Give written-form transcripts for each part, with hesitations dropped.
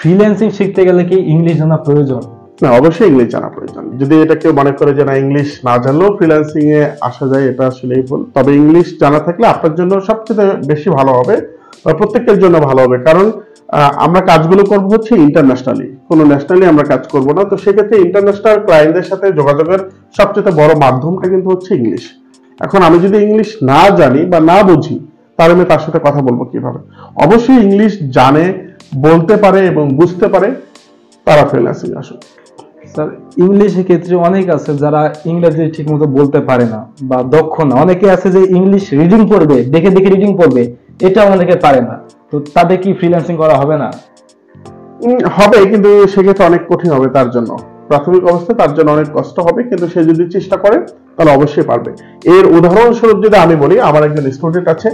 Freelancing শিখতে গেলে কি ইংলিশ জানা প্রয়োজন? না, অবশ্যই ইংলিশ জানা প্রয়োজন। যদি এটা কেউ মনে করে যে না ইংলিশ না জানলেও ফ্রিল্যান্সিং এ আসা যায়, এটা আসলেই ভুল। তবে ইংলিশ জানা থাকলে আপনার জন্য সবচেয়ে বেশি ভালো হবে, প্রত্যেকের জন্য ভালো হবে। কারণ আমরা কাজগুলো করব হচ্ছে ইন্টারন্যাশনালি, কোনো ন্যাশনালি আমরা কাজ করব না। তো সেক্ষেত্রে ইন্টারন্যাশনাল ক্লায়েন্টদের সাথে যোগাযোগের সবচেয়ে বড় মাধ্যমটা কিন্তু হচ্ছে ইংলিশ। এখন আমি যদি ইংলিশ না জানি বা না বুঝি, তাহলে আমি তার সাথে কথা বলবো কিভাবে? অবশ্যই ইংলিশ জানে, বলতে পারে এবং বুঝতে পারে, তারা ফ্রিল্যান্সিং আসুক। স্যার, ইংলিশের ক্ষেত্রে অনেক আছে যারা ইংরেজি ঠিকমতো বলতে পারে না বা দক্ষ না। অনেকে আছে যে ইংলিশ রিডিং পড়বে, দেখে দেখে রিডিং পড়বে, এটা অনেকে পারে না। তো তাদের কি ফ্রিল্যান্সিং করা হবে না? হবে, কিন্তু সেক্ষেত্রে অনেক কঠিন হবে তার জন্য। প্রাথমিক অবস্থায় তার জন্য অনেক কষ্ট হবে, কিন্তু সে যদি চেষ্টা করে তাহলে অবশ্যই পারবে। এর উদাহরণস্বরূপ যদি আমি বলি, আমার একজন স্টুডেন্ট আছে,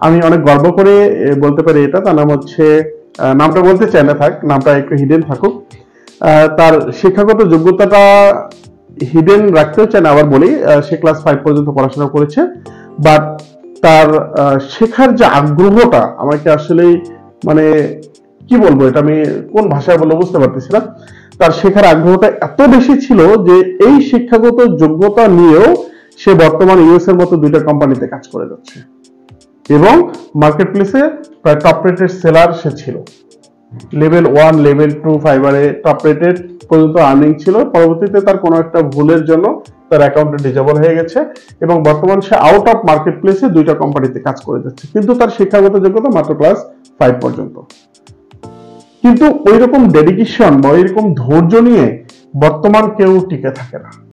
আমি অনেক গর্ব করে বলতে পারি এটা। তার নাম হচ্ছে, নামটা বলতে চাই না, থাক, নামটা একটু হিডেন থাকুক। তার শিক্ষাগত যোগ্যতাটা হিডেন রাখতেও চাই না, আবার বলি সে ক্লাস 5 পর্যন্ত পড়াশোনা করেছে। বাট তার শেখার যে আগ্রহটা আমাকে আসলেই, মানে কি বলবো, এটা আমি কোন ভাষায় বলবো বুঝতে পারতেছি না। তার শেখার আগ্রহটা এত বেশি ছিল যে এই শিক্ষাগত যোগ্যতা নিয়েও সে বর্তমান ইউএস এর মতো 2টা কোম্পানিতে কাজ করে যাচ্ছে এবং মার্কেট প্লেসে প্রায় টপ রেটেড সেলার সে ছিল। লেভেল 1, লেভেল 2 ফাইবারে টপ রেটেড পর্যন্ত আর্নিং ছিল। পরবর্তীতে তার কোনো একটা ভুলের জন্য তার অ্যাকাউন্টে ডিজেবল হয়ে গেছে এবং বর্তমান সে আউট অফ মার্কেট প্লেসে 2টা কোম্পানিতে কাজ করে যাচ্ছে, কিন্তু তার শিক্ষাগত যোগ্যতা মাত্র ক্লাস 5 পর্যন্ত। কিন্তু ওইরকম ডেডিকেশন বা ওইরকম ধৈর্য নিয়ে বর্তমান কেউ টিকে থাকে না।